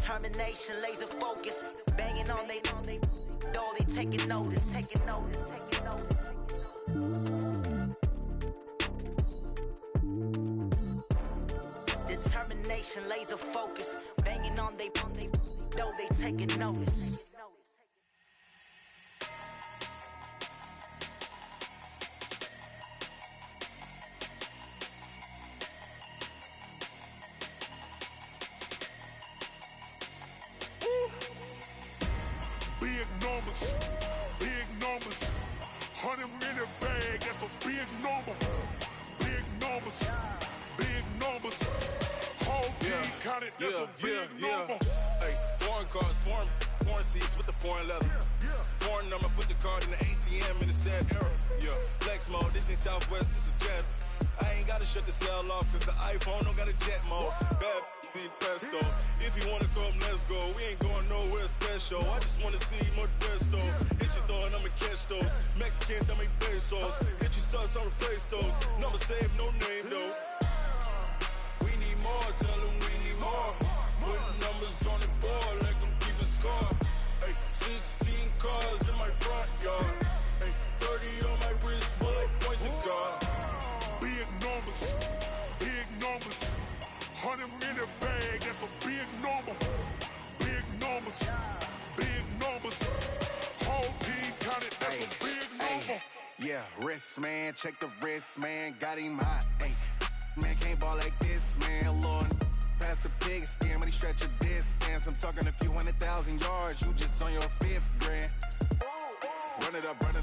Determination, laser focus, banging on they door, they taking notice. Determination, laser focus, banging on they door, they taking notice. Big numbers, 100-minute bag, that's a big number. Big numbers, whole team counted, that's a big number. Hey, foreign cars, foreign seats with the foreign leather. Foreign number, put the card in the ATM in the sad era. Yeah, flex mode, this ain't Southwest, this a jet. I ain't gotta shut the cell off, cause the iPhone don't got a jet mode. Bad pesto. If you wanna come, let's go. We ain't going nowhere special. I just wanna see Modesto. Hit your throw and I'ma catch those. Mexican, dummy pesos. Hit your sus, I'll replace those. Number save, no name though. We need more, tell them we need more. Putting numbers on the board, let them keep a score. Hey, 16 cars in my front yard. Hey, 30 on my wrist, bullet point to God. Big numbers, 100-minute bag, that's a big number. Big numbers, whole team counted, that's a big number. Yeah, wrist man, check the wrist man, got him hot. Ay, man can't ball like this, man. Lord, past the pig skin when he stretch a distance. I'm talking a few 100,000 yards, you just on your 5th grand. Run it up, count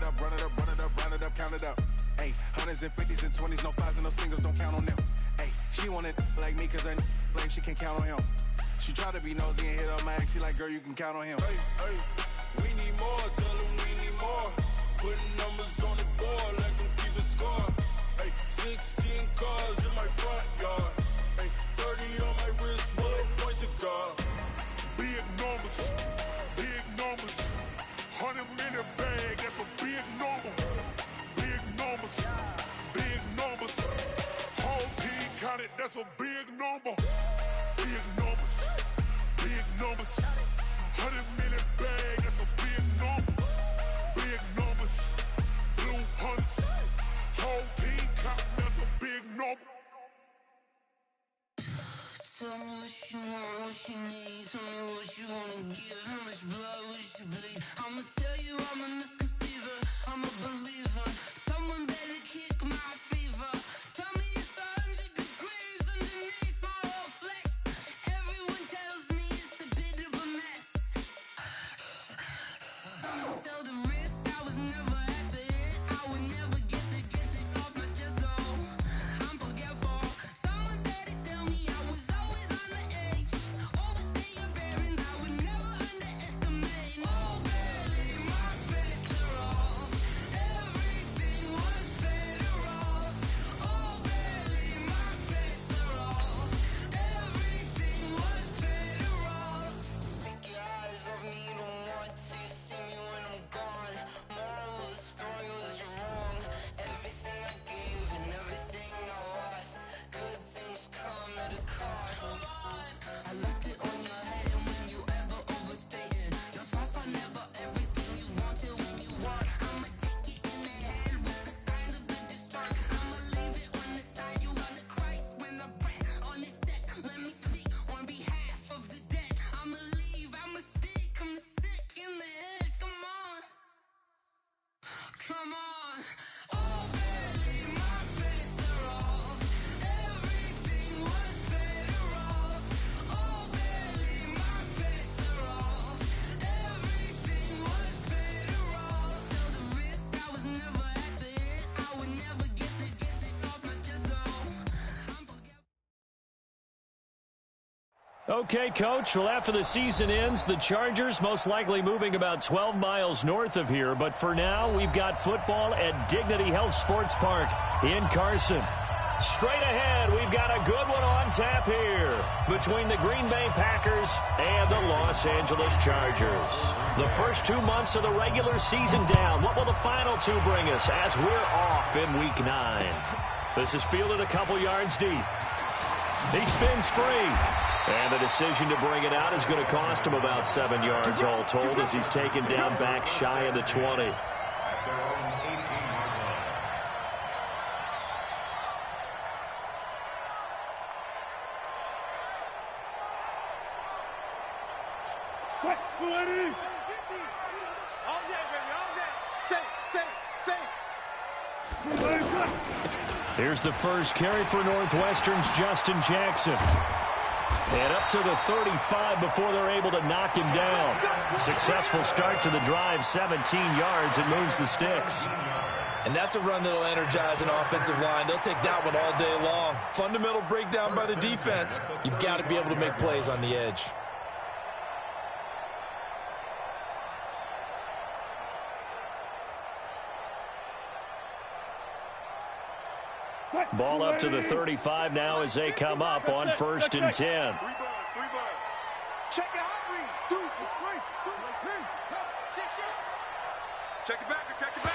it up. Ay, hundreds and 50s and 20s, no 5s and no singles, don't count on them. Ay, she want it like me cause her blame, she can't count on him. She try to be nosy and hit up my ex, she like, girl, you can count on him. Hey, we need more, tell them we need more. Putting numbers on the board, let them keep a score. Hey, 16 cars in my front yard. Hey, 30 on my wrist, bullet point to God. Big numbers, 100-minute bag, that's a big number. Big numbers, whole team counted, that's a big number. Big numbers, 100-minute bag, that's a big number. Big numbers, blue hunts, whole team counting, that's a big number. Tell me what you want, what you need. Tell me what you wanna give. How much blood would you bleed? I'ma tell you I'm a misconceiver. I'm a believer. Someone better kick my fever. Tell me it's 100 degrees underneath my whole flesh. Everyone tells me it's a bit of a mess. I'ma tell the risk I was never at the end. I would never get the off my chest though. I'm forgetful. Someone better tell me I was always on the edge. Overstay your bearings, I would never underestimate. Oh baby, my bets are off. Everything was better off. Oh baby, my bets are off. Everything was better off. Take your eyes off me, don't want to see me when I'm gone. Moral of the story was you're wrong. Everything I gave and everything I lost. Good things come at a cost. I left it on your head and when you ever overstated. Your thoughts are never everything you wanted when you want. I'ma take it in the head with the signs of the distort. I'ma leave it on the side. You on the Christ when the breath on the set. Let me speak on behalf of the dead. I'ma leave, I'ma speak. I'm sick in the head. Come on. Come on. Oh baby, my bets are off. Everything was better off. Oh baby, my bets are off. Everything was better off. Tell the risk I was never at the end. I would never get this off my chest though. I'm forgetful. Okay, Coach. Well, after the season ends, the Chargers most likely moving about 12 miles north of here. But for now, we've got football at Dignity Health Sports Park in Carson. Straight ahead, we've got a good one on tap here between the Green Bay Packers and the Los Angeles Chargers. The first 2 months of the regular season down. What will the final 2 bring us as we're off in Week 9? This is fielded a couple yards deep. He spins free. And the decision to bring it out is going to cost him about 7 yards all told as he's taken down back shy of the 20. Here's the first carry for Northwestern's Justin Jackson. And up to the 35 before they're able to knock him down. Successful start to the drive, 17 yards. It moves the sticks. And that's a run that'll energize an offensive line. They'll take that one all day long. Fundamental breakdown by the defense. You've got to be able to make plays on the edge. Ball up to the 35 now as they come up on 1st and 10. Check it out, check it back.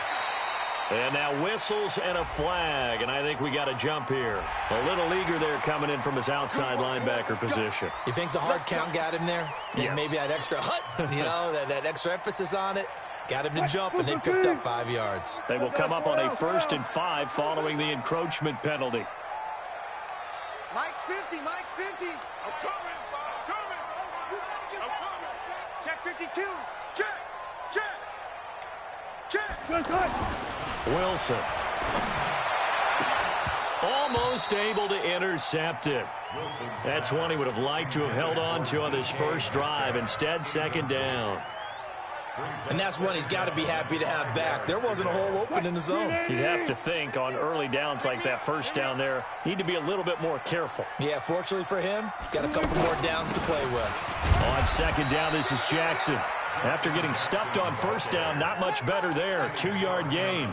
And now whistles and a flag, and I think we got a jump here. A little eager there coming in from his outside linebacker position. You think the hard count got him there? Yes. Maybe that extra that extra emphasis on it. Got him to jump, and they picked up 5 yards. They will come up on a 1st and 5 following the encroachment penalty. Mike's 50. I'm coming. Check 52. Check. Wilson. Almost able to intercept it. That's one he would have liked to have held on to on this first drive. Instead, 2nd down. And that's one he's got to be happy to have back. There wasn't a hole open in the zone. You'd have to think on early downs like that first down there, need to be a little bit more careful. Yeah, fortunately for him, got a couple more downs to play with. On 2nd down, this is Jackson. After getting stuffed on 1st down, not much better there. 2-yard gain.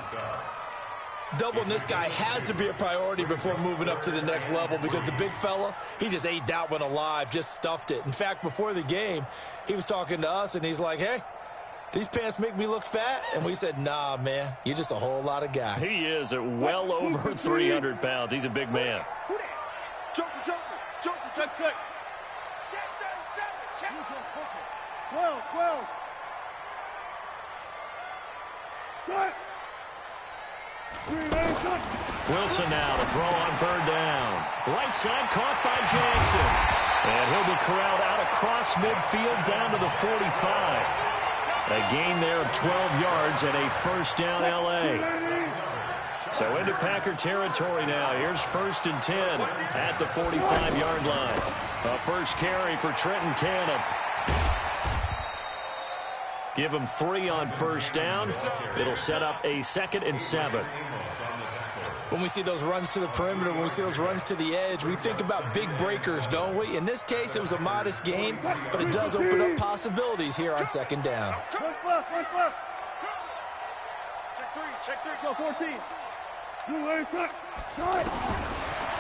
Doubling this guy has to be a priority before moving up to the next level because the big fella, he just ate that one alive, just stuffed it. In fact, before the game, he was talking to us, and he's like, hey, these pants make me look fat? And we said, nah, man, you're just a whole lot of guy. He is at well over 300 pounds. He's a big man. Joker. Check. Well. Wilson now to throw on 3rd down. Right side caught by Jackson. And he'll be corralled out across midfield down to the 45. A gain there of 12 yards and a 1st down L.A. So into Packer territory now. Here's 1st and 10 at the 45-yard line. A first carry for Trenton Cannon. Give him 3 on 1st down. It'll set up a 2nd and 7. When we see those runs to the perimeter, when we see those runs to the edge, we think about big breakers, don't we? In this case, it was a modest gain, but it does open up possibilities here on 2nd down. Check 3, go 14.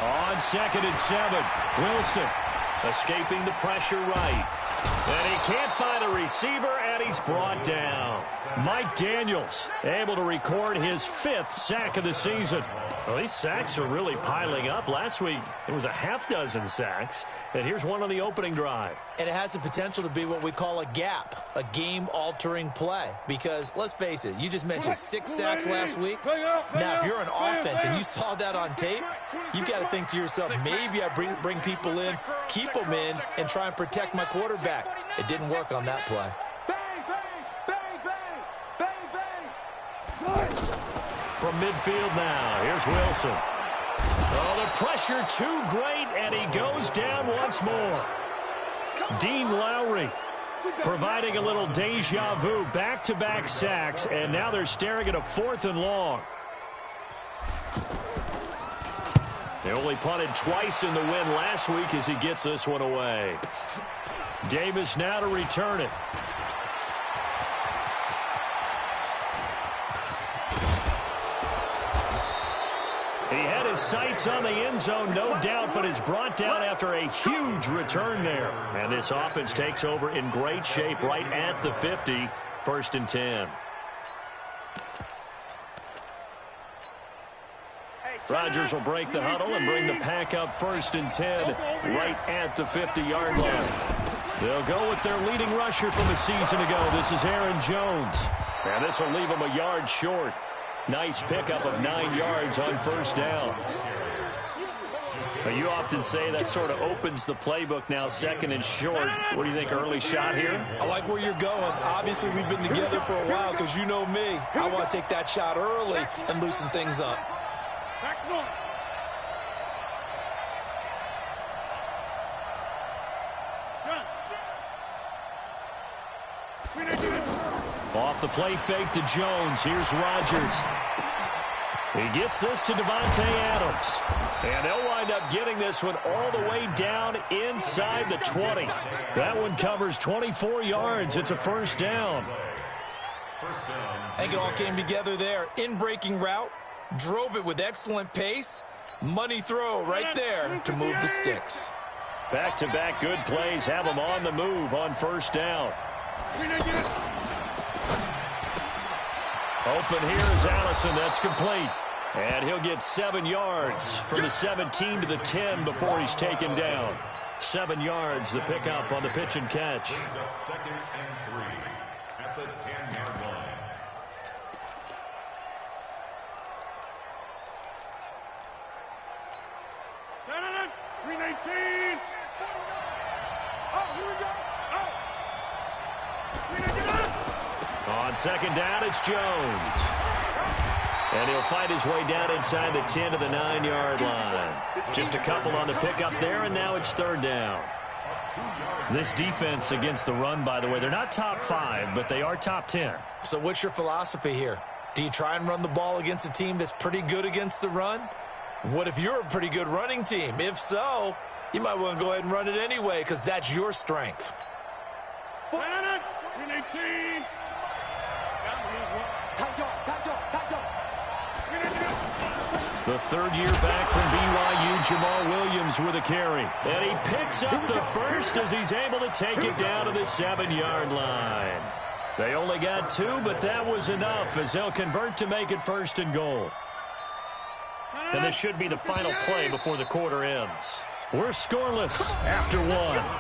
On 2nd and 7, Wilson escaping the pressure right. And he can't find a receiver, and he's brought down. Mike Daniels able to record his 5th sack of the season. Well, these sacks are really piling up. Last week, it was a half-dozen sacks. And here's one on the opening drive. And it has the potential to be what we call a gap, a game-altering play. Because, let's face it, you just mentioned 6 sacks last week. Now, if you're an offense and you saw that on tape, you've got to think to yourself, maybe I bring people in, keep them in, and try and protect my quarterback. It didn't work on that play. From midfield now, here's Wilson. Oh, the pressure too great, and he goes down once more. Dean Lowry providing a little deja vu, back-to-back sacks, and now they're staring at a 4th and long. They only punted twice in the win last week as he gets this one away. Davis now to return it. He had his sights on the end zone, no doubt, but is brought down after a huge return there. And this offense takes over in great shape right at the 50, 1st and 10. Rodgers will break the huddle and bring the pack up 1st and 10 right at the 50-yard line. They'll go with their leading rusher from a season ago. This is Aaron Jones. And this will leave him a yard short. Nice pickup of 9 yards on 1st down. You often say that sort of opens the playbook now, 2nd and short. What do you think, early shot here? I like where you're going. Obviously, we've been together for a while because you know me. I want to take that shot early and loosen things up. Off the play fake to Jones. Here's Rodgers. He gets this to Devontae Adams. And they'll wind up getting this one all the way down inside the 20. That one covers 24 yards. It's a 1st down. I think it all came together there. In-breaking route. Drove it with excellent pace. Money throw right there to move the sticks. Back-to-back good plays have them on the move on 1st down. Open here is Allison. That's complete. And he'll get 7 yards from the 17 to the 10 before he's taken down. 7 yards, the pickup on the pitch and catch. 2nd and 3 at the 10-yard line. On 2nd down, it's Jones. And he'll fight his way down inside the 10 to the 9-yard line. Just a couple on the pickup there, and now it's 3rd down. This defense against the run, by the way, they're not top 5, but they are top 10. So what's your philosophy here? Do you try and run the ball against a team that's pretty good against the run? What if you're a pretty good running team? If so, you might want to go ahead and run it anyway because that's your strength. The 3rd year back from BYU, Jamal Williams with a carry. And he picks up the 1st as he's able to take it down to the 7-yard line. They only got 2, but that was enough as they'll convert to make it 1st and goal. And this should be the final play before the quarter ends. We're scoreless after 1.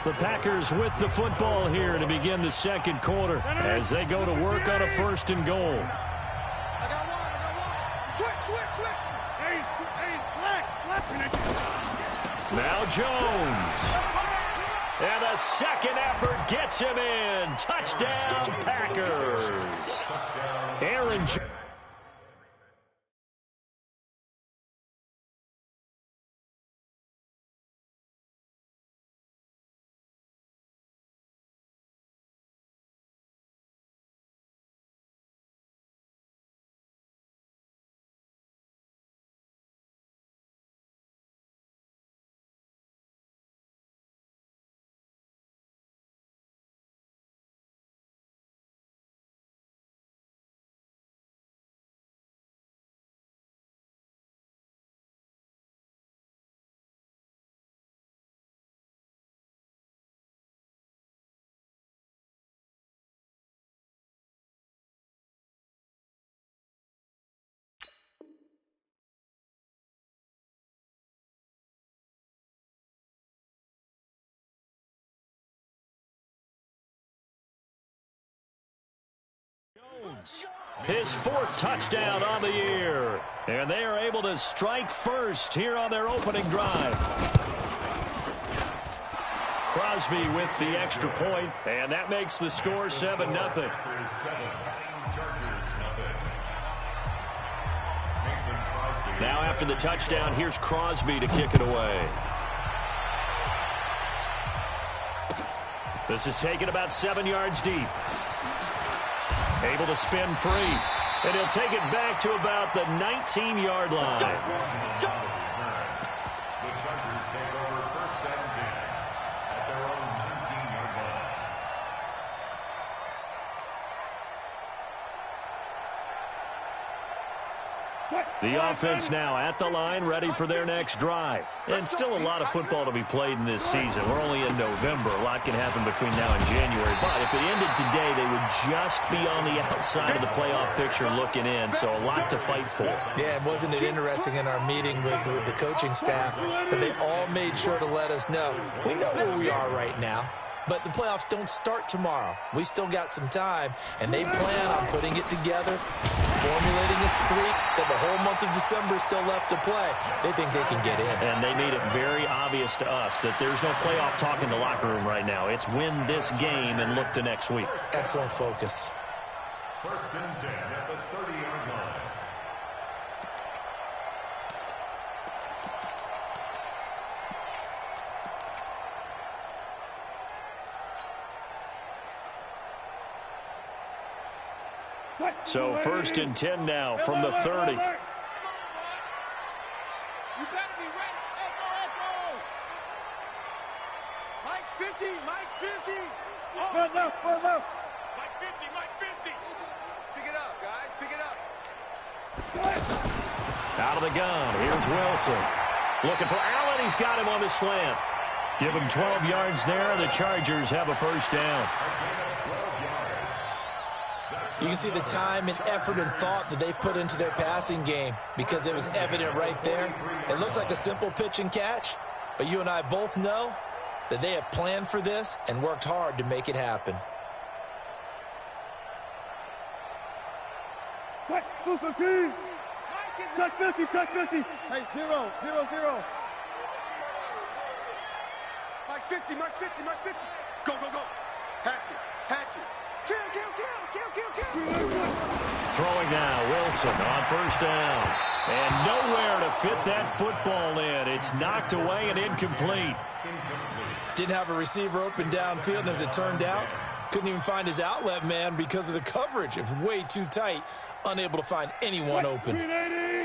The Packers with the football here to begin the 2nd quarter as they go to work on a 1st and goal. Now Jones. And the 2nd effort gets him in. Touchdown, Packers. Aaron Jones. His 4th touchdown on the year. And they are able to strike first here on their opening drive. Crosby with the extra point, and that makes the score 7-0. Now after the touchdown, here's Crosby to kick it away. This is taken about 7 yards deep. Able to spin free. And he'll take it back to about the 19-yard line. The Chargers take over 1st and 10 at their own 19-yard line. The offense now at the line, ready for their next drive. And still a lot of football to be played in this season. We're only in November. A lot can happen between now and January. But if it ended today, they would just be on the outside of the playoff picture looking in. So a lot to fight for. Yeah, and wasn't it interesting in our meeting with the coaching staff that they all made sure to let us know, we know where we are right now. But the playoffs don't start tomorrow. We still got some time, and they plan on putting it together, formulating a streak that the whole month of December is still left to play. They think they can get in. And they made it very obvious to us that there's no playoff talk in the locker room right now. It's win this game and look to next week. Excellent focus. 1st and 10 at the 30-yard line. So 1st and 10 now from the 30. You better be ready. Echo. Mike's 50. Mike's 50. Oh. Mike 50. Mike 50. Pick it up, guys. Pick it up. Out of the gun. Here's Wilson. Looking for Allen. He's got him on the slant. Give him 12 yards there. The Chargers have a 1st down. You can see the time and effort and thought that they put into their passing game because it was evident right there. It looks like a simple pitch and catch, but you and I both know that they have planned for this and worked hard to make it happen. Check 50. Check 50. Hey, 0. Mike's 50. Mike's 50. Go. Hatch it. Kill. Throwing now, Wilson on 1st down. And nowhere to fit that football in. It's knocked away and incomplete. Didn't have a receiver open downfield, and as it turned out, couldn't even find his outlet man because of the coverage. It was way too tight, unable to find anyone open.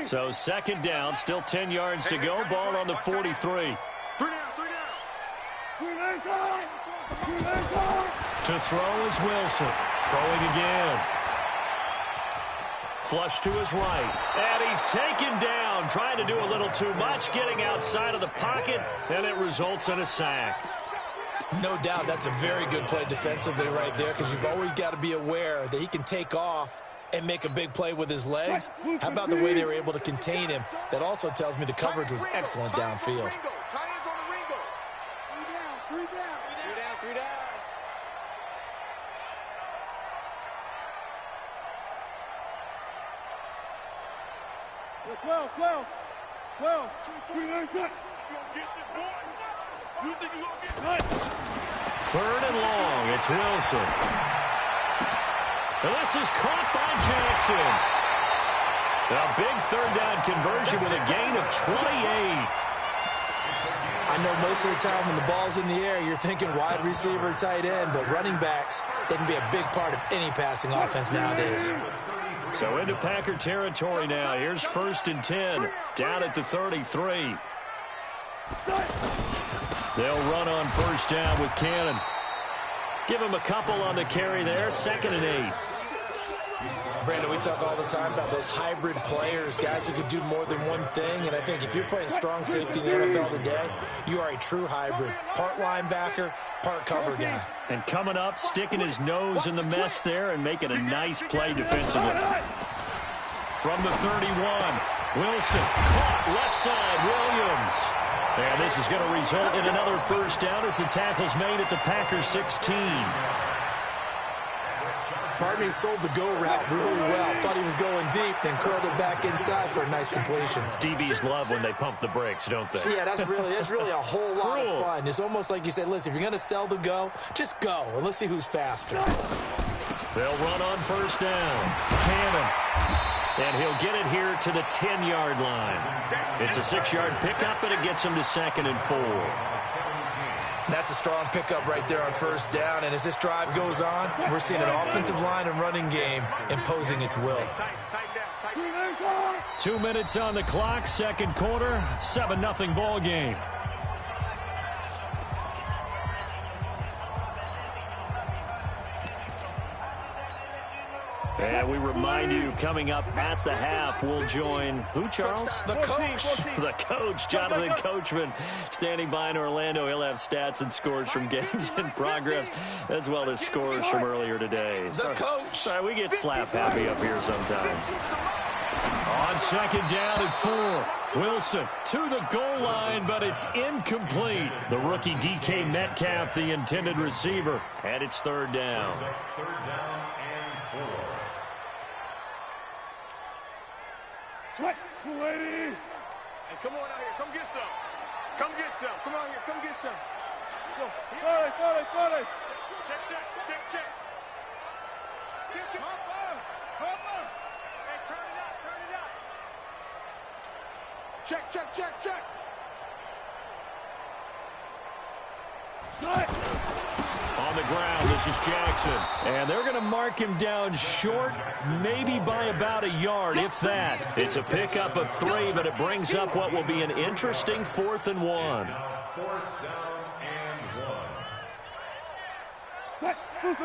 So 2nd down, still 10 yards to go. Ball on the 43. 3 down. To throw is Wilson. Throwing again. Flush to his right. And he's taken down. Trying to do a little too much. Getting outside of the pocket. And it results in a sack. No doubt that's a very good play defensively right there because you've always got to be aware that he can take off and make a big play with his legs. How about the way they were able to contain him? That also tells me the coverage was excellent downfield. Three down. 12. 3rd and long. It's Wilson. And this is caught by Jackson. A big 3rd down conversion with a gain of 28. I know most of the time when the ball's in the air, you're thinking wide receiver, tight end, but running backs, they can be a big part of any passing offense nowadays. So into Packer territory now. Here's 1st and 10. Down at the 33. They'll run on 1st down with Cannon. Give him a couple on the carry there. 2nd and 8. Brandon, we talk all the time about those hybrid players, guys who could do more than one thing, and I think if you're playing strong safety in the NFL today, you are a true hybrid. Part linebacker, part cover guy. And coming up, sticking his nose in the mess there and making a nice play defensively. From the 31, Wilson caught left side, Williams. And this is going to result in another 1st down as the tackle's made at the Packers 16. Pardon me, sold the go route really well. Thought he was going deep, then curled it back inside for a nice completion. DBs love when they pump the brakes, don't they? Yeah, that's really a whole lot of fun. It's almost like you said, listen, if you're going to sell the go, just go, and let's see who's faster. They'll run on 1st down. Cannon. And he'll get it here to the 10-yard line. It's a 6-yard pickup, and it gets him to 2nd and 4. That's a strong pickup right there on 1st down, and as this drive goes on, we're seeing an offensive line and running game imposing its will. 2 minutes on the clock, 2nd quarter, 7-0 ball game. And we remind you, coming up at the half, we'll join who, Charles? The coach. The coach, Jonathan Coachman, standing by in Orlando. He'll have stats and scores from games in progress, as well as scores from earlier today. The coach. Sorry, we get slap happy up here sometimes. On second down and 4. Wilson to the goal line, but it's incomplete. The rookie DK Metcalf, the intended receiver, and it's third down. Third down and 4. Hey, come on out here. Come get some. Come get some. Come out here. Come get some. Go. Corre. Check. Check. Hop up. Hey, turn it up. Check. On the ground, this is Jackson. And they're going to mark him down short, maybe by about a yard, if that. It's a pickup of 3, but it brings up what will be an interesting 4th and 1. Now 4th down and 1.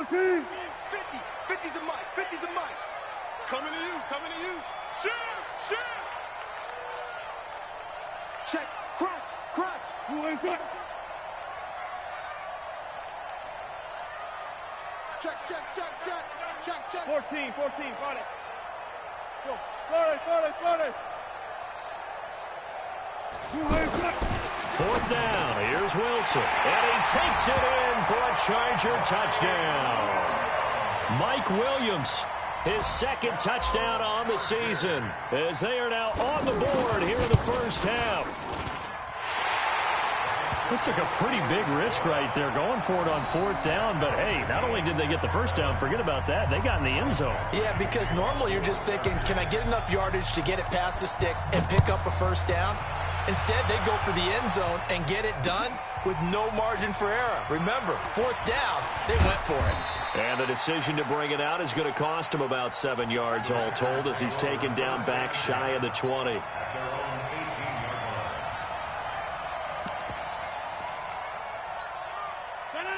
50's the mic. Coming to you. Shoot. Check. Crunch. Who ain't that? Check. 14. Got it. Go. Got it. 4th down. Here's Wilson. And he takes it in for a Charger touchdown. Mike Williams, his 2nd touchdown on the season, as they are now on the board here in the first half. It took a pretty big risk right there going for it on 4th down, but hey, not only did they get the first down, forget about that, they got in the end zone. Yeah, because normally you're just thinking, can I get enough yardage to get it past the sticks and pick up a first down? Instead, they go for the end zone and get it done with no margin for error. Remember, 4th down, they went for it. And the decision to bring it out is going to cost him about 7 yards all told, as he's taken down back shy of the 20.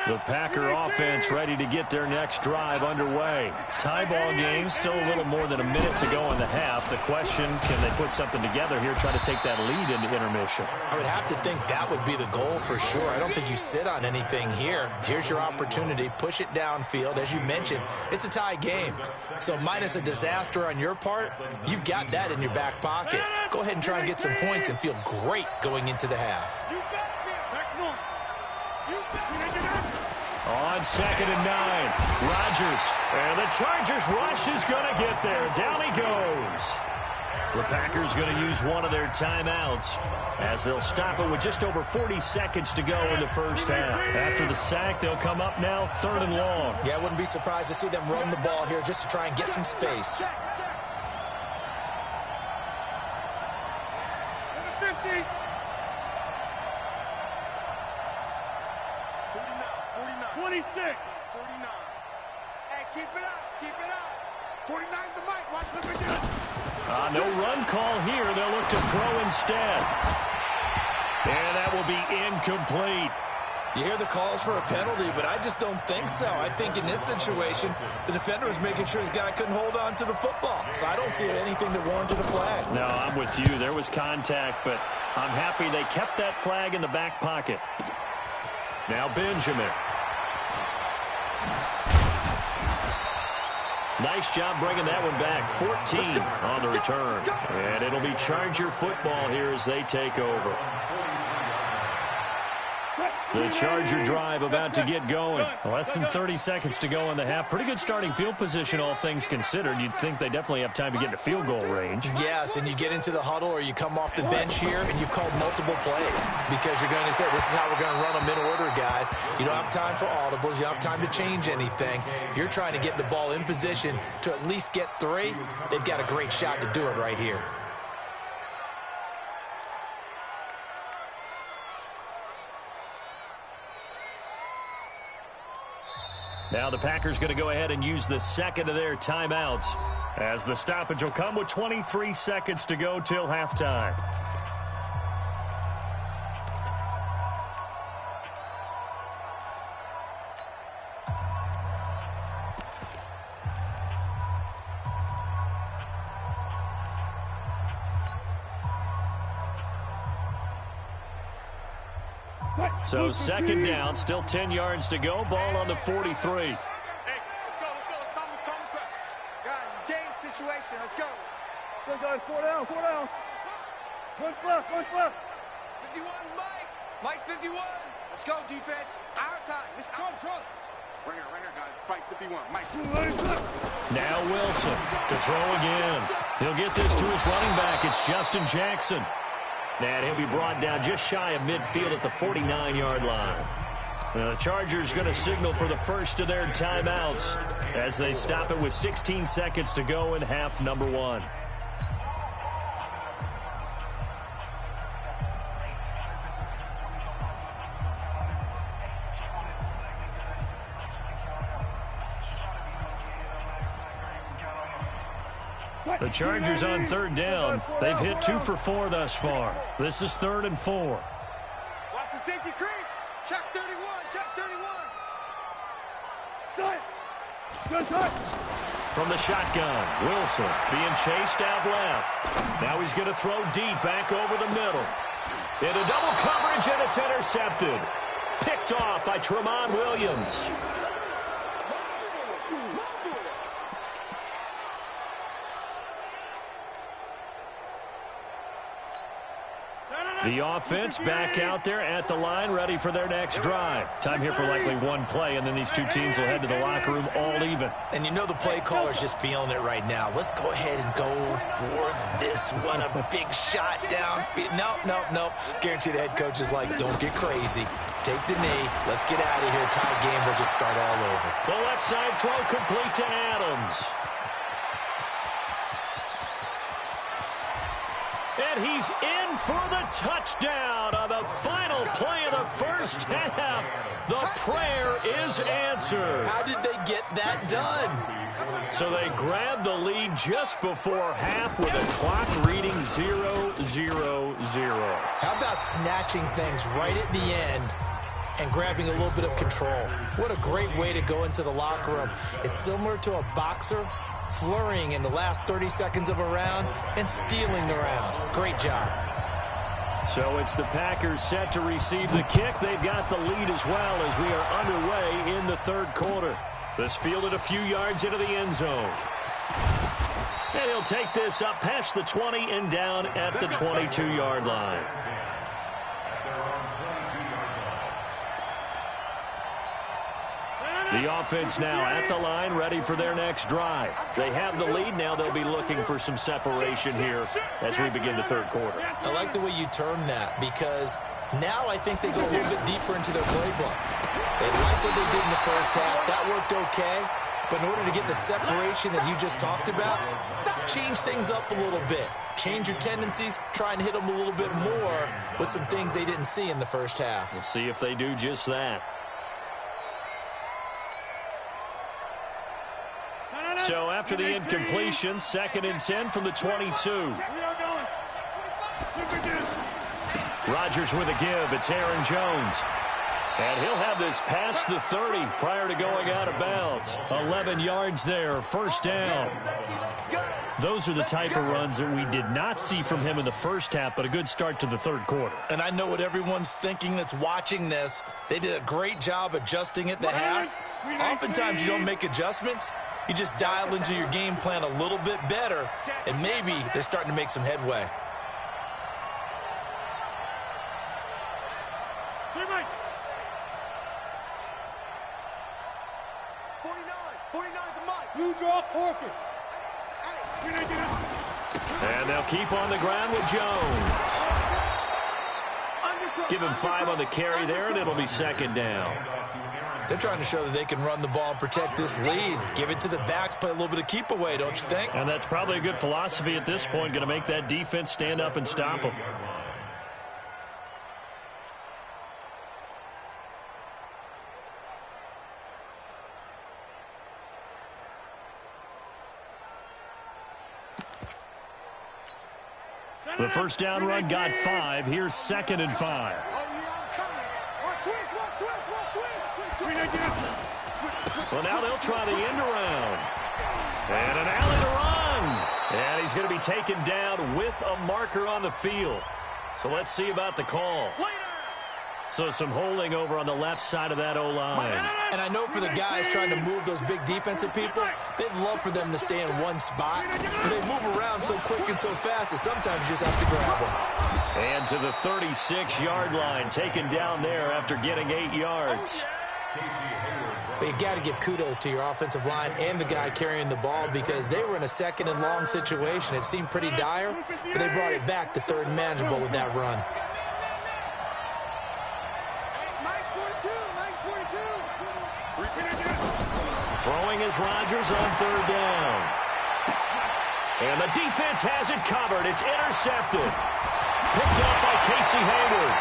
The Packer offense ready to get their next drive underway. Tie ball game, still a little more than a minute to go in the half. The question, can they put something together here, try to take that lead into intermission? I would have to think that would be the goal for sure. I don't think you sit on anything here. Here's your opportunity. Push it downfield. As you mentioned, it's a tie game. So minus a disaster on your part, you've got that in your back pocket. Go ahead and try and get some points and feel great going into the half. On 2nd and 9, Rodgers, and the Chargers rush is going to get there. Down he goes. The Packers going to use one of their timeouts as they'll stop it with just over 40 seconds to go in the first half. After the sack, they'll come up now 3rd and long. Yeah, I wouldn't be surprised to see them run the ball here just to try and get some space. 46. 49. Hey, keep it up. 49's the mic. Watch the begin. No run call here. They'll look to throw instead. And that will be incomplete. You hear the calls for a penalty, but I just don't think so. I think in this situation, the defender was making sure his guy couldn't hold on to the football. So I don't see anything that warranted a flag. No, I'm with you. There was contact, but I'm happy they kept that flag in the back pocket. Now Benjamin. Nice job bringing that one back. 14 on the return. And it'll be Charger football here as they take over. The Charger drive about to get going. Less than 30 seconds to go in the half. Pretty good starting field position, all things considered. You'd think they definitely have time to get to field goal range. Yes, and you get into the huddle or you come off the bench here and you've called multiple plays because you're going to say, this is how we're going to run them in order, guys. You don't have time for audibles. You don't have time to change anything. You're trying to get the ball in position to at least get 3. They've got a great shot to do it right here. Now the Packers going to go ahead and use the second of their timeouts as the stoppage will come with 23 seconds to go till halftime. So second down, still 10 yards to go. Ball on the 43. Hey, let's go. Calm the crowd. Guys, it's game situation. Let's go. Go, guys. 4 down. One left. 51, Mike. Mike, 51. Let's go, defense. Our time. This is Trump. Right here, guys. Fight 51. Mike. Now Wilson to throw again. He'll get this to his running back. It's Justin Jackson. And he'll be brought down just shy of midfield at the 49-yard line. Now the Chargers going to signal for the first of their timeouts as they stop it with 16 seconds to go in half number 1. The Chargers on third down. They've hit 2 for 4 thus far. This is 3rd and 4. Watch the safety creep. Check 31. From the shotgun, Wilson being chased out left. Now he's going to throw deep back over the middle. Into double coverage, and it's intercepted. Picked off by Tramon Williams. The offense back out there at the line, ready for their next drive. Time here for likely one play, and then these two teams will head to the locker room all even. And you know the play caller's just feeling it right now. Let's go ahead and go for this one. A big shot down. Nope. Guarantee the head coach is like, don't get crazy. Take the knee. Let's get out of here. Tie game. We'll just start all over. The left side throw complete to Adams. And he's in for the touchdown on the final play of the first half. The prayer is answered. How did they get that done? So they grabbed the lead just before half with a clock reading 0-0-0. How about snatching things right at the end and grabbing a little bit of control? What a great way to go into the locker room. It's similar to a boxer flurrying in the last 30 seconds of a round and stealing the round. Great job. So it's the Packers set to receive the kick. They've got the lead as well as we are underway in the third quarter. This fielded a few yards into the end zone. And he'll take this up past the 20 and down at the 22-yard line. The offense now at the line, ready for their next drive. They have the lead. Now they'll be looking for some separation here as we begin the third quarter. I like the way you term that, because now I think they go a little bit deeper into their playbook. They like what they did in the first half. That worked okay. But in order to get the separation that you just talked about, change things up a little bit. Change your tendencies. Try and hit them a little bit more with some things they didn't see in the first half. We'll see if they do just that. So after the incompletion, 2nd and 10 from the 22. Rodgers with a give. It's Aaron Jones. And he'll have this past the 30 prior to going out of bounds. 11 yards there, first down. Those are the type of runs that we did not see from him in the first half, but a good start to the third quarter. And I know what everyone's thinking that's watching this. They did a great job adjusting at the half. Oftentimes you don't make adjustments. You just dial into your game plan a little bit better, and maybe they're starting to make some headway. And they'll keep on the ground with Jones. Give him 5 on the carry there, and it'll be 2nd down. They're trying to show that they can run the ball and protect this lead. Give it to the backs, play a little bit of keep away, don't you think? And that's probably a good philosophy at this point, going to make that defense stand up and stop them. The first down run got 5. Here's 2nd and 5. Well, now they'll try the end around. And an alley to run. And he's going to be taken down with a marker on the field. So let's see about the call. So some holding over on the left side of that O-line. And I know for the guys trying to move those big defensive people, they'd love for them to stay in one spot. But they move around so quick and so fast that sometimes you just have to grab them. And to the 36-yard line, taken down there after getting 8 yards. But you got to give kudos to your offensive line and the guy carrying the ball because they were in a second and long situation. It seemed pretty dire, but they brought it back to third and manageable with that run. Throwing is Rodgers on third down. And the defense has it covered. It's intercepted. Picked up by Casey Hayward.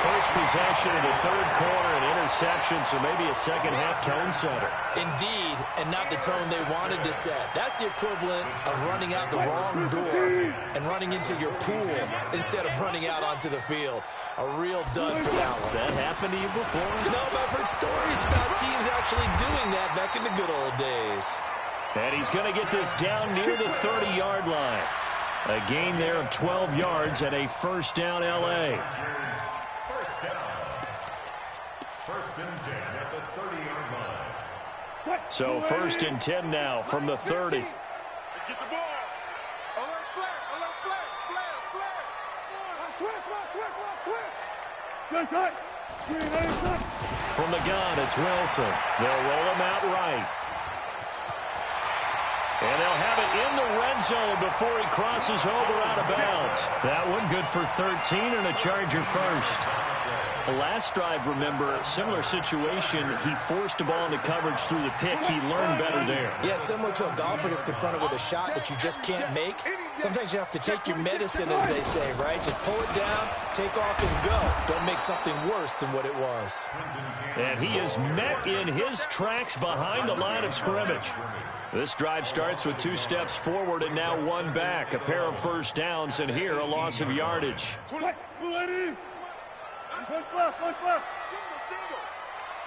First possession of the third quarter, an interception, so maybe a second-half tone setter. Indeed, and not the tone they wanted to set. That's the equivalent of running out the wrong door and running into your pool instead of running out onto the field. A real dud for that one. Has that happened to you before? No, but I've heard stories about teams actually doing that back in the good old days. And he's going to get this down near the 30-yard line. A gain there of 12 yards and a first down L.A. First and 10 at the 30-yard line. So first and 10 now from the 30. Get the ball. Alert flare, alert flare, flare, flare. From the gun, it's Wilson. They'll roll him out right. And they'll have it in the red zone before he crosses over out of bounds. That one good for 13 and a Charger first. The last drive, remember, similar situation. He forced the ball into coverage through the pick. He learned better there. Yeah, similar to a golfer that's confronted with a shot that you just can't make. Sometimes you have to take your medicine, as they say, right? Just pull it down, take off, and go. Don't make something worse than what it was. And he is met in his tracks behind the line of scrimmage. This drive starts with 2 steps forward and now 1 back. A pair of first downs, and here a loss of yardage. One left. Single.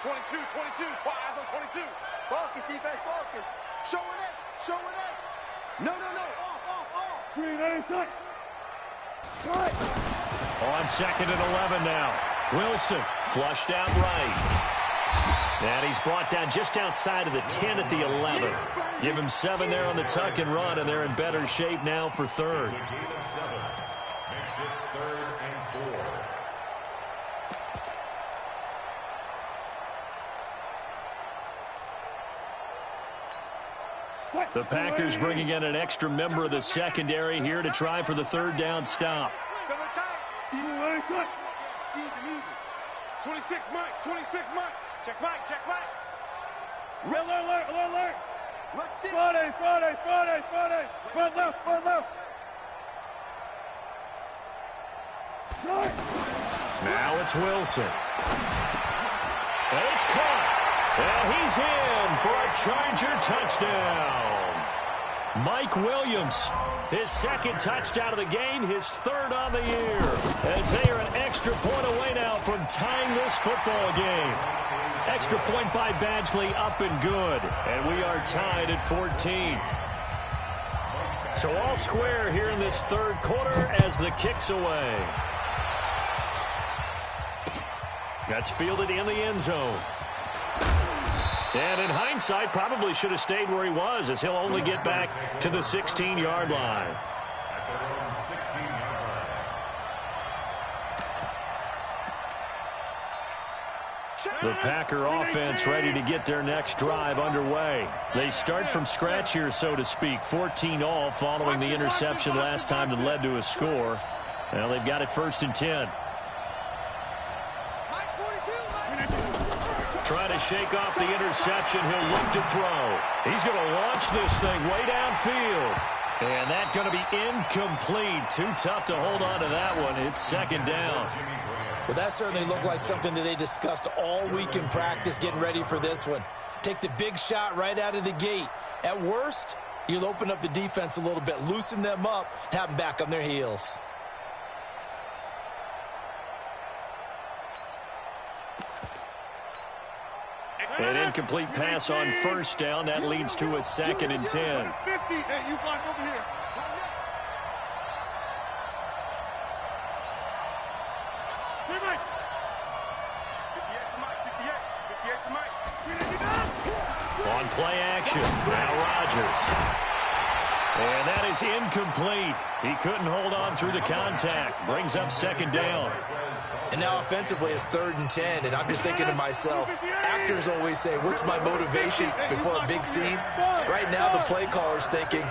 22, eyes on 22. Focus, defense, focus. Showing it. No. Off. Green, inside. On second and 11 now. Wilson flushed out right. And he's brought down just outside of the 10 at the 11. Give him 7 there on the tuck and run, and they're in better shape now for third. Makes it 3rd and 4. The Packers bringing in an extra member of the secondary here to try for the third down stop. 26 Mike. Check Mike. Alert. Friday. Front left. Now it's Wilson. And it's caught. And he's in for a Charger touchdown. Mike Williams, his second touchdown of the game, his 3rd on the year, as they are an extra point away now from tying this football game. Extra point by Badgley, up and good, and we are tied at 14. So all square here in this 3rd quarter as the kick's away. That's fielded in the end zone. And in hindsight, probably should have stayed where he was, as he'll only get back to the 16-yard line. The Packer offense ready to get their next drive underway. They start from scratch here, so to speak. 14 all following the interception last time that led to a score. Well, they've got it 1st and 10. Trying to shake off the interception. He'll look to throw. He's going to launch this thing way downfield. And that's going to be incomplete. Too tough to hold on to that one. It's 2nd down. Well, that certainly looked like something that they discussed all week in practice getting ready for this one. Take the big shot right out of the gate. At worst, you'll open up the defense a little bit, loosen them up, have them back on their heels. An incomplete pass on 1st down. That leads to a 2nd and 10. 50. Hey, you block over here. Hey, Mike. On play action, now Rodgers. And that is incomplete. He couldn't hold on through the contact. Brings up second down. And now offensively it's 3rd and 10, and I'm just thinking to myself, actors always say, what's my motivation before a big scene? Right now the play caller's thinking,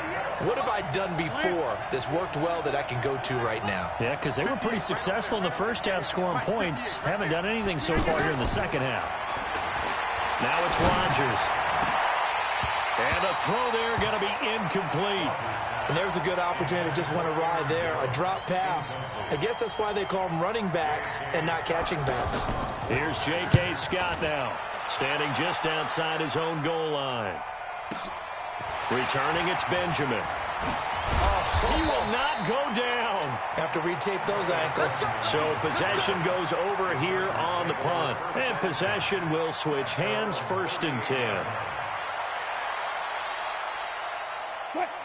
what have I done before that's worked well that I can go to right now? Yeah, because they were pretty successful in the first half scoring points. Haven't done anything so far here in the second half. Now it's Rodgers. And the throw there going to be incomplete. And there's a good opportunity. Just went awry there. A drop pass. I guess that's why they call them running backs and not catching backs. Here's J.K. Scott now, standing just outside his own goal line. Returning, it's Benjamin. He will not go down. Have to retape those ankles. So possession goes over here on the punt. And possession will switch hands, 1st and 10.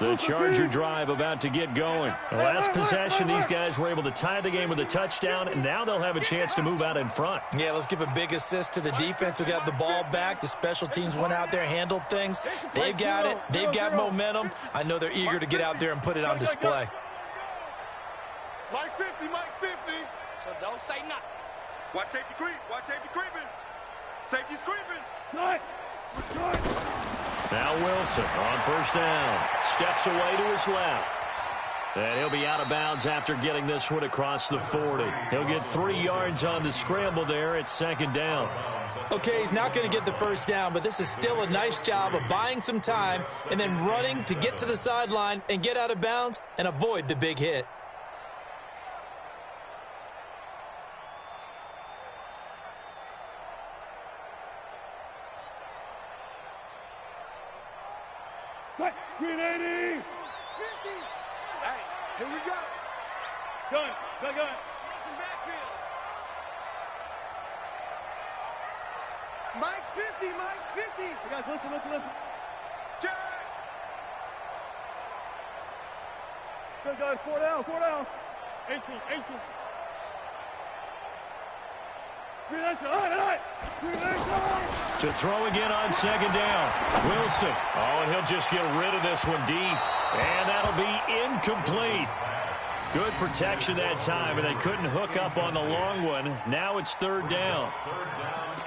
The Charger drive about to get going. The last possession, these guys were able to tie the game with a touchdown, and now they'll have a chance to move out in front. Yeah, let's give a big assist to the defense who got the ball back. The special teams went out there, handled things. They've got it. They've got momentum. I know they're eager to get out there and put it on display. Mike 50, Mike 50. So don't say nothing. Watch safety creep. Watch safety creeping. Safety's creeping. Right. Now Wilson on 1st down. Steps away to his left. And he'll be out of bounds after getting this one across the 40. He'll get 3 yards on the scramble there at 2nd down. Okay, he's not going to get the 1st down, but this is still a nice job of buying some time and then running to get to the sideline and get out of bounds and avoid the big hit. Hey, here we go. gun, gun. Mike's 50, Mike's 50. You guys, listen. Jack. Good, guys, 4 down. 18. To throw again on 2nd down. Wilson. Oh, and he'll just get rid of this one deep. And that'll be incomplete. Good protection that time, and they couldn't hook up on the long one. Now it's 3rd down.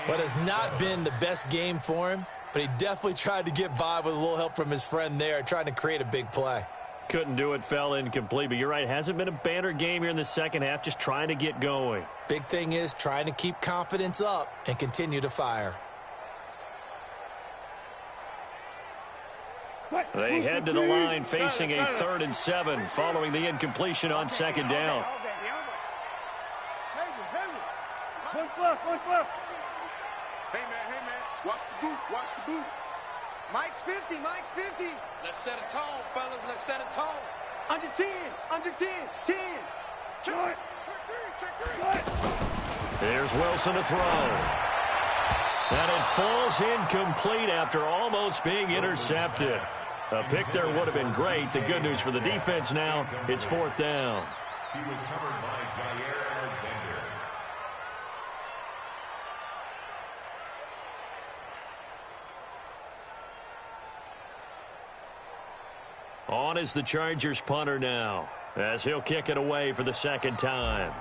What has not been the best game for him, but he definitely tried to get by with a little help from his friend there, trying to create a big play. Couldn't do it, fell incomplete, but you're right. Hasn't been a banner game here in the second half, just trying to get going. Big thing is trying to keep confidence up and continue to fire. They head to the line facing a 3rd and 7 following the incompletion on 2nd down. One left. Hey, man. Watch the boot. Mike's 50. Let's set a tone, fellas. Let's set a tone. Under 10. 10. Check three. There's Wilson to throw. And it falls incomplete after almost being intercepted. A pick there would have been great. The good news for the defense now, it's 4th down. He was covered by Jair Alexander. On is the Chargers punter now, as he'll kick it away for the 2nd time.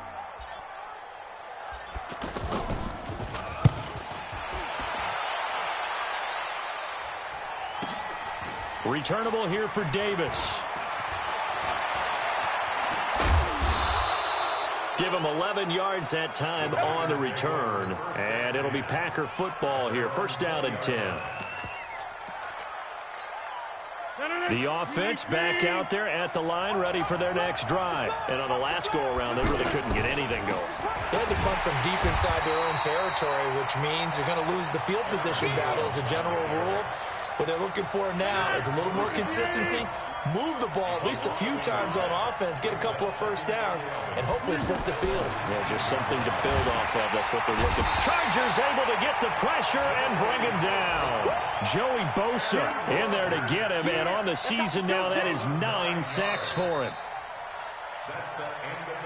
Returnable here for Davis. Give him 11 yards that time on the return. And it'll be Packer football here. 1st down and 10. The offense back out there at the line, ready for their next drive. And on the last go-around, they really couldn't get anything going. They had to punt from deep inside their own territory, which means you're going to lose the field position battle as a general rule. What they're looking for now is a little more consistency, move the ball at least a few times on offense, get a couple of 1st downs, and hopefully flip the field. Yeah, just something to build off of. That's what they're looking for. Chargers able to get the pressure and bring him down. Joey Bosa in there to get him, and on the season now, that is 9 sacks for him.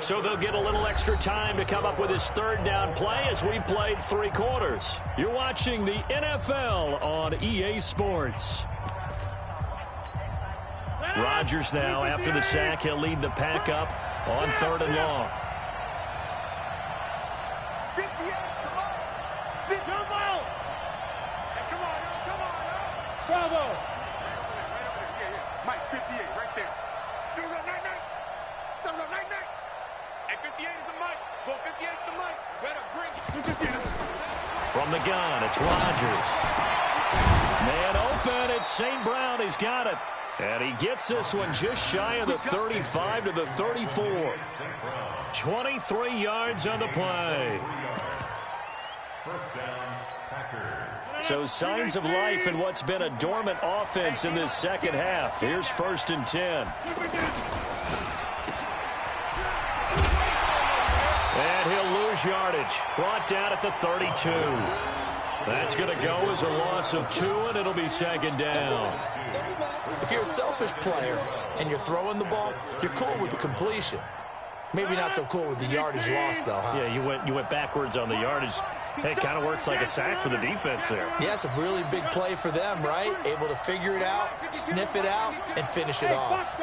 So they'll get a little extra time to come up with his third down play as we've played 3 quarters. You're watching the NFL on EA Sports. Rodgers now, after the sack, he'll lead the pack up on 3rd and long. 58, come on. 50. Come on. Hey, come on. Bravo. Mike, 58, right there. Throws up, night. Throws up, night. And 58 is the Mike. Well, 58 is the Mike. Better bring it. From the gun, it's Rodgers. Man open, it's St. Brown. He's got it. And he gets this one just shy of the 35 to the 34. 23 yards on the play. First down, Packers. So signs of life in what's been a dormant offense in this second half. Here's 1st and 10. And he'll lose yardage. Brought down at the 32. That's going to go as a loss of 2, and it'll be 2nd down. If you're a selfish player and you're throwing the ball, you're cool with the completion. Maybe not so cool with the yardage loss, though, huh? Yeah, you went backwards on the yardage. Hey, it kind of works like a sack for the defense there. Yeah, it's a really big play for them, right? Able to figure it out, sniff it out, and finish it off.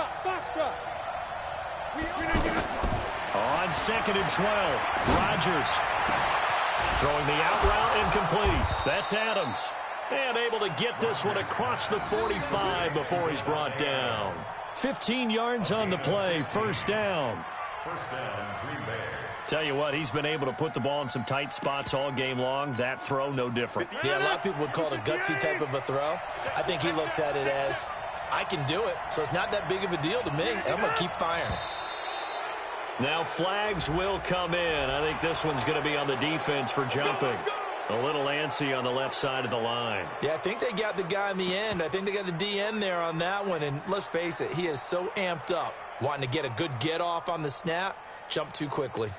On 2nd and 12, Rodgers throwing the out route incomplete. That's Adams. And able to get this one across the 45 before he's brought down. 15 yards on the play, 1st down. First down, Green Bay. Tell you what, he's been able to put the ball in some tight spots all game long. That throw, no different. Yeah, a lot of people would call it a gutsy type of a throw. I think he looks at it as, I can do it, so it's not that big of a deal to me, and I'm going to keep firing. Now flags will come in. I think this one's going to be on the defense for jumping. A little antsy on the left side of the line. Yeah, I think they got the guy in the end. I think they got the DN there on that one. And let's face it, he is so amped up, wanting to get a good get-off on the snap, jump too quickly.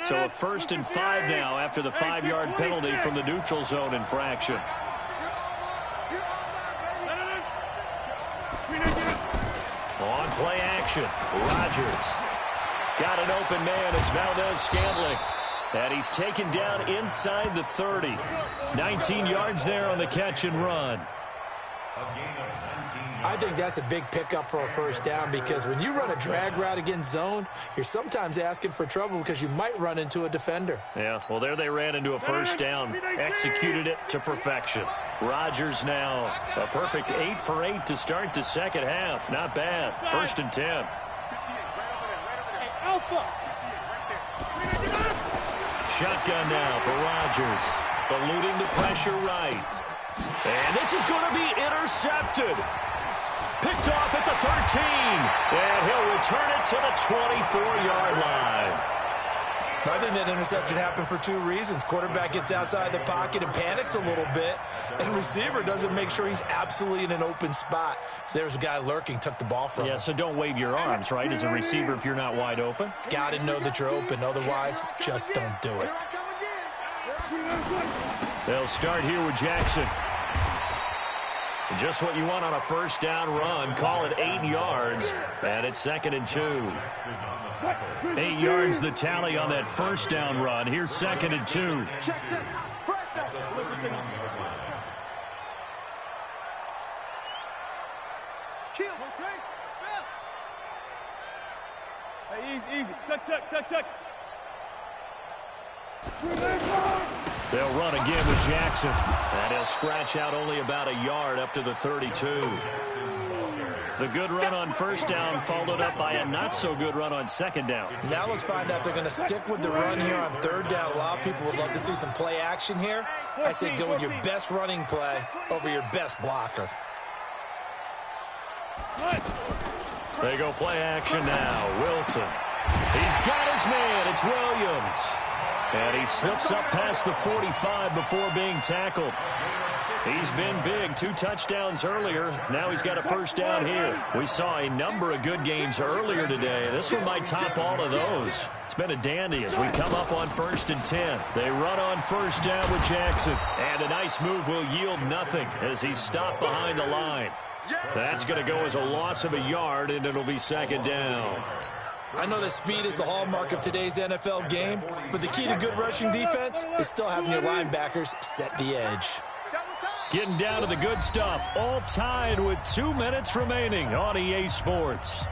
So a 1st and 5 now after the 5-yard penalty from the neutral zone infraction. On play action, Rodgers. Got an open man. It's Valdez-Scantling. And he's taken down inside the 30. 19 yards there on the catch and run. I think that's a big pickup for a 1st down because when you run a drag route against zone, you're sometimes asking for trouble because you might run into a defender. Yeah, well, there they ran into a 1st down. Executed it to perfection. Rodgers now a perfect 8 for 8 to start the second half. Not bad. 1st and 10. Shotgun now for Rodgers. Eluding the pressure right. And this is going to be intercepted. Picked off at the 13. And he'll return it to the 24-yard line. I think that interception happened for 2 reasons. Quarterback gets outside the pocket and panics a little bit. And receiver doesn't make sure he's absolutely in an open spot. So there's a guy lurking, took the ball from him. Yeah, so don't wave your arms, right, as a receiver if you're not wide open. Got to know that you're open. Otherwise, just don't do it. They'll start here with Jackson. Just what you want on a 1st down run. Call it 8 yards. And it's 2nd and 2. 8 yards the tally on that 1st down run. Here's 2nd and 2. Hey, easy. Check. They'll run again with Jackson. And he'll scratch out only about a yard up to the 32. The good run on 1st down followed up by a not-so-good run on 2nd down. Now let's find out if they're going to stick with the run here on 3rd down. A lot of people would love to see some play action here. I say go with your best running play over your best blocker. They go play action now. Wilson. He's got his man. It's Williams. And he slips up past the 45 before being tackled. He's been big. 2 touchdowns earlier. Now he's got a 1st down here. We saw a number of good games earlier today. This one might top all of those. It's been a dandy as we come up on 1st and 10. They run on 1st down with Jackson. And a nice move will yield nothing as he's stopped behind the line. That's going to go as a loss of a yard, and it'll be 2nd down. I know that speed is the hallmark of today's NFL game, but the key to good rushing defense is still having your linebackers set the edge. Getting down to the good stuff. All tied with 2 minutes remaining on EA Sports.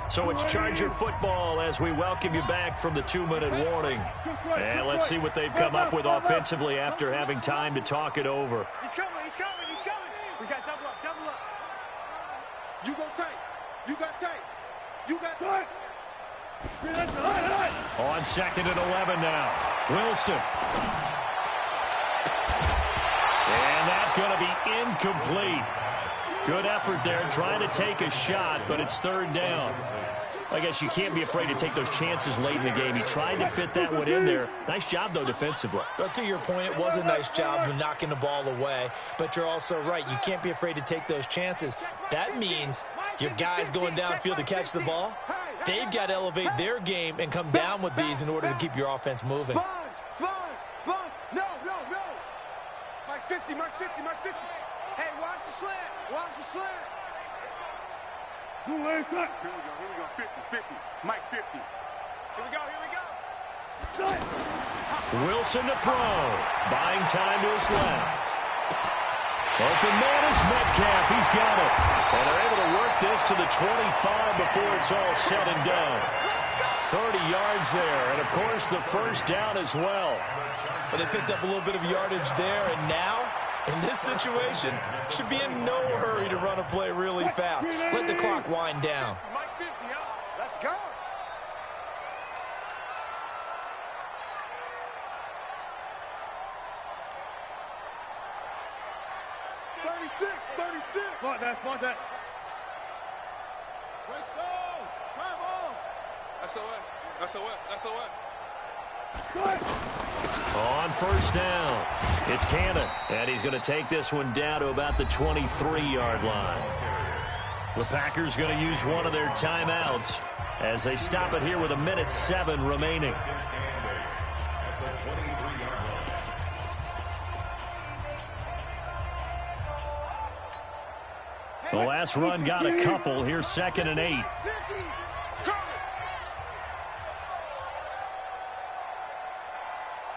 So it's Charger football as we welcome you back from the 2-minute warning. And let's see what they've come up with offensively after having time to talk it over. He's coming, he's coming, he's coming. We got double up, double up. You go tight. You got tight. You got tight. On 2nd and 11 now. Wilson. And that's going to be incomplete. Good effort there, trying to take a shot, but it's 3rd down. I guess you can't be afraid to take those chances late in the game. He tried to fit that one in there. Nice job, though, defensively. Well, to your point, it was a nice job of knocking the ball away, but you're also right. You can't be afraid to take those chances. That means your guys going downfield to catch the ball, they've got to elevate their game and come down with these in order to keep your offense moving. Sponge. No. Mike's 50, Mike's 50, Mike's 50. Hey, watch the slant. Watch the slant. Here we go. 50. Mike 50. Here we go. Wilson to throw. Buying time to his left. Open man is Metcalf. He's got it. And they're able to work this to the 25 before it's all said and done. 30 yards there. And, of course, the first down as well. But they picked up a little bit of yardage there, and now, in this situation, should be in no hurry to run a play really fast. Let the clock wind down. Mike 50, huh? Let's go. Spot that. Great stone. Travel. SOS. On first down, it's Cannon, and he's going to take this one down to about the 23-yard line. The Packers going to use one of their timeouts as they stop it here with 1:07 remaining. The last run got a couple. Here's 2nd and 8.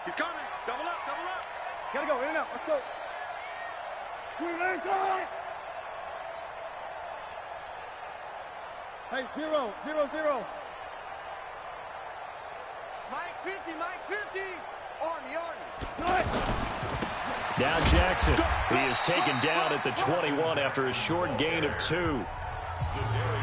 He's coming. Double up. Gotta go, in and out. Let's go. Hey, 0. Mike 50. Army. Now Jackson. He is taken down at the 21 after a short gain of 2.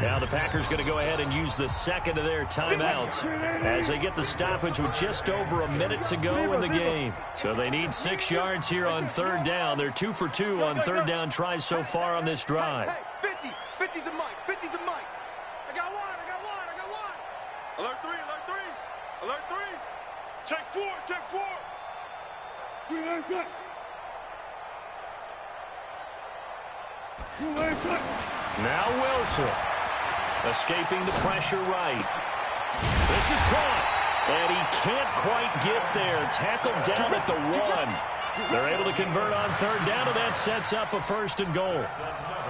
Now the Packers going to go ahead and use the second of their timeouts as they get the stoppage with just over a minute to go in the game. So they need 6 yards here on 3rd down. They're 2 for 2 on 3rd down tries so far on this drive. Hey, 50 to Mike. I got one. Alert 3. Check 4. Now Wilson escaping the pressure right. This is caught, and he can't quite get there. Tackled down at the 1. They're able to convert on 3rd down, and that sets up a 1st and goal.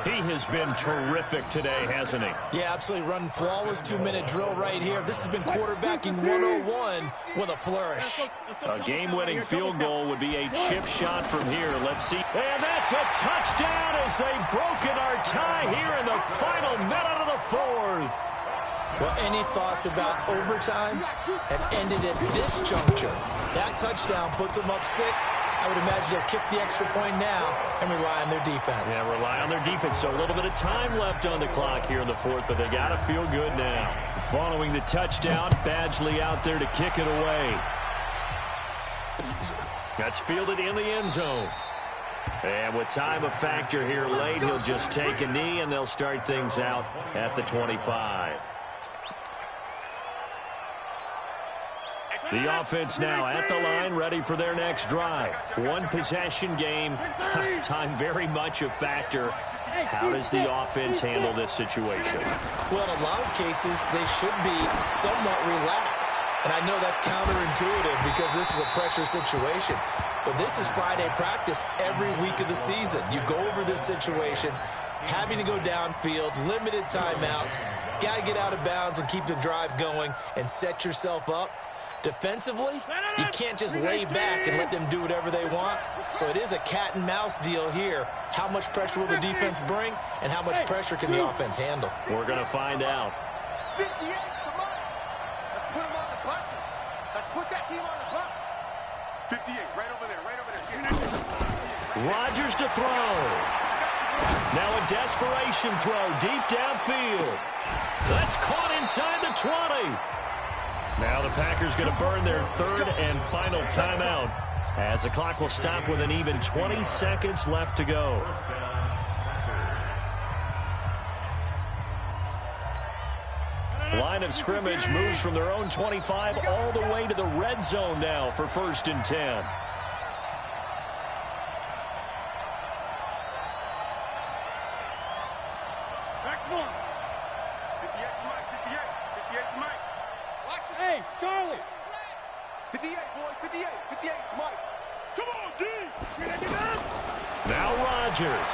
He has been terrific today, hasn't he? Yeah, absolutely. Running flawless 2-minute drill right here. This has been quarterbacking 101 with a flourish. A game-winning field goal would be a chip shot from here. Let's see. And that's a touchdown as they've broken our tie here in the final minute of the 4th. Well, any thoughts about overtime have ended at this juncture. That touchdown puts them up 6. I would imagine they'll kick the extra point now and rely on their defense. Yeah, rely on their defense. So a little bit of time left on the clock here in the 4th, but they got to feel good now. Following the touchdown, Badgley out there to kick it away. That's fielded in the end zone. And with time a factor here late, he'll just take a knee, and they'll start things out at the 25. The offense now at the line, ready for their next drive. One possession game, time very much a factor How does the offense handle this situation? Well, in a lot of cases, they should be somewhat relaxed. And I know that's counterintuitive because this is a pressure situation. But this is Friday practice every week of the season. You go over this situation, having to go downfield, limited timeouts, got to get out of bounds and keep the drive going and set yourself up. Defensively, you can't just lay back and let them do whatever they want. So it is a cat and mouse deal here. How much pressure will the defense bring, and how much pressure can the offense handle? We're going to find out. 58, come on. Let's put them on the buses. Let's put that team on the bus. 58, right over there, right over there. Rodgers to throw. Now a desperation throw deep downfield. That's caught inside the 20. Now the Packers going to burn their third and final timeout as the clock will stop with an even 20 seconds left to go. Line of scrimmage moves from their own 25 all the way to the red zone now for 1st and 10. Hey, Charlie! 58, boys, 58, 58, it's Mike. Come on, D! Now Rodgers.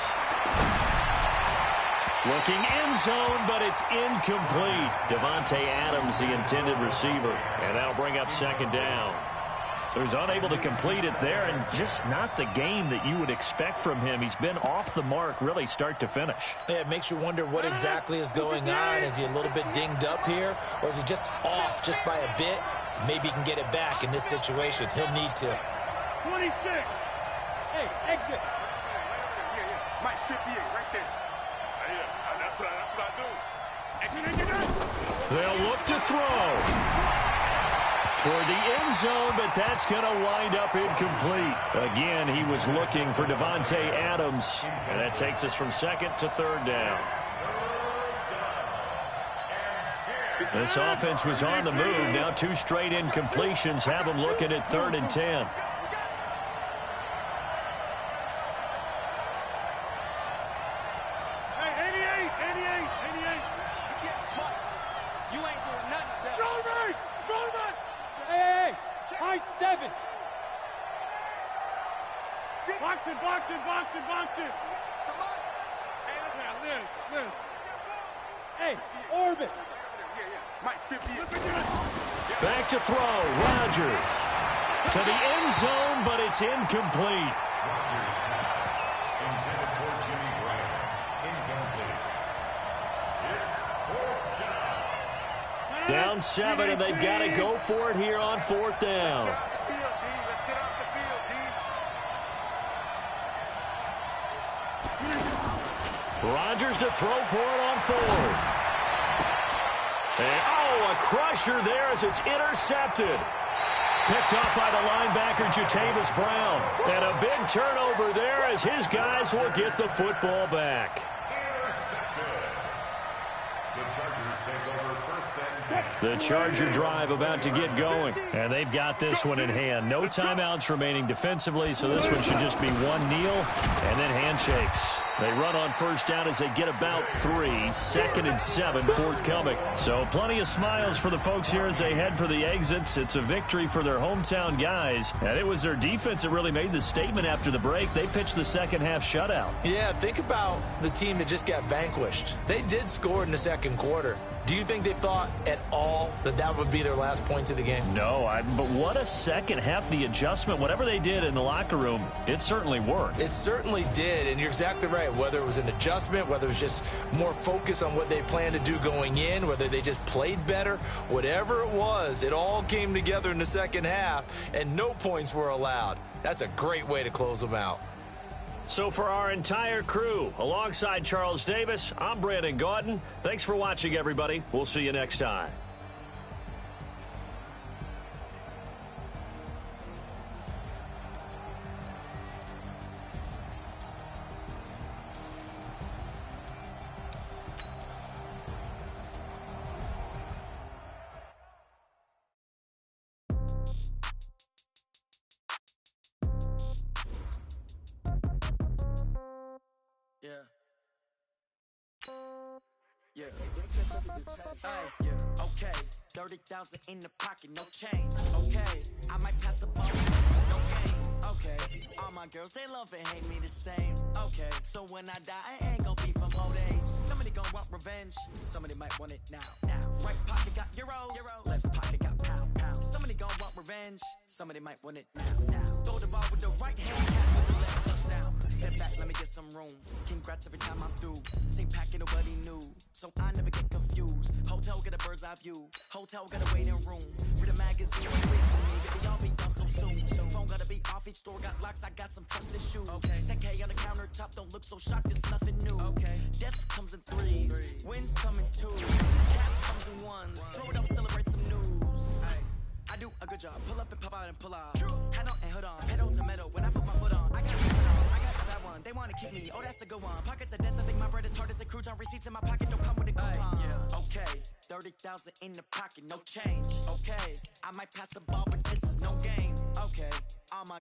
Looking end zone, but it's incomplete. Davante Adams, the intended receiver. And that'll bring up 2nd down. So he's unable to complete it there, and just not the game that you would expect from him. He's been off the mark really start to finish. Yeah, it makes you wonder what exactly is going on. Is he a little bit dinged up here, or is he just off just by a bit? Maybe he can get it back in this situation. He'll need to. 26! Hey, exit! Mike, 58, right there. That's what I do. They'll look to throw toward the end zone, but that's going to wind up incomplete. Again, he was looking for Davante Adams, and that takes us from 2nd to 3rd down. This offense was on the move. Now 2 straight incompletions have them looking at 3rd and 10. Boxing! Hey, orbit! Mike, 58. Back to throw. Rodgers to the end zone, but it's incomplete. Down 7, and they've got to go for it here on 4th down. Let's get off the field, D. Rodgers to throw for it on 4th. And, a crusher there as it's intercepted. Picked up by the linebacker, Jatavis Brown. And a big turnover there as his guys will get the football back. The Charger drive about to get going. And they've got this one in hand. No timeouts remaining defensively, so this one should just be one kneel and then handshakes. They run on 1st down as they get about 3. 2nd and 7 forthcoming. So plenty of smiles for the folks here as they head for the exits. It's a victory for their hometown guys. And it was their defense that really made the statement after the break. They pitched the second half shutout. Yeah, think about the team that just got vanquished. They did score in the 2nd quarter. Do you think they thought at all that that would be their last points of the game? No, but what a second half. The adjustment, whatever they did in the locker room, it certainly worked. It certainly did, and you're exactly right. Whether it was an adjustment, whether it was just more focus on what they planned to do going in, whether they just played better, whatever it was, it all came together in the 2nd half, and no points were allowed. That's a great way to close them out. So for our entire crew, alongside Charles Davis, I'm Brandon Gaudin. Thanks for watching, everybody. We'll see you next time. Yeah. Yeah. Hey, yeah. Okay. 30,000 in the pocket, no change. Okay. I might pass the ball, no game. Okay. All my girls, they love and hate me the same. Okay. So when I die, I ain't gon' be from old age. Somebody gon' want revenge. Somebody might want it now. Right pocket got euros. Left pocket got pound. Somebody gon' want revenge. Somebody might want it now. Throw the ball with the right hand, catch with the left touchdown. Step back, let me get some room. Congrats every time I'm through. Same packet, nobody knew. So I never get confused. Hotel get a bird's eye view. Hotel got a waiting room. Read a magazine, wait for me. Baby, y'all be done so soon. Phone gotta be off, each store got locks. I got some trusted shoes. Okay. 10K on the countertop, don't look so shocked. It's nothing new. Okay. Death comes in threes. Wins come in twos. Cash comes in ones. Throw it up, celebrate some news. I do a good job. Pull up and pop out and pull out. Hat on and hood on. Pedal to metal. When I put my foot on, I got the foot on. I got the bad one. They wanna keep me. Oh, that's a good one. Pockets are dense. I think my bread is hard as a crouton. Receipts in my pocket don't come with a coupon. Yeah. Okay. 30,000 in the pocket, no change. Okay. I might pass the ball, but this is no game. Okay. All my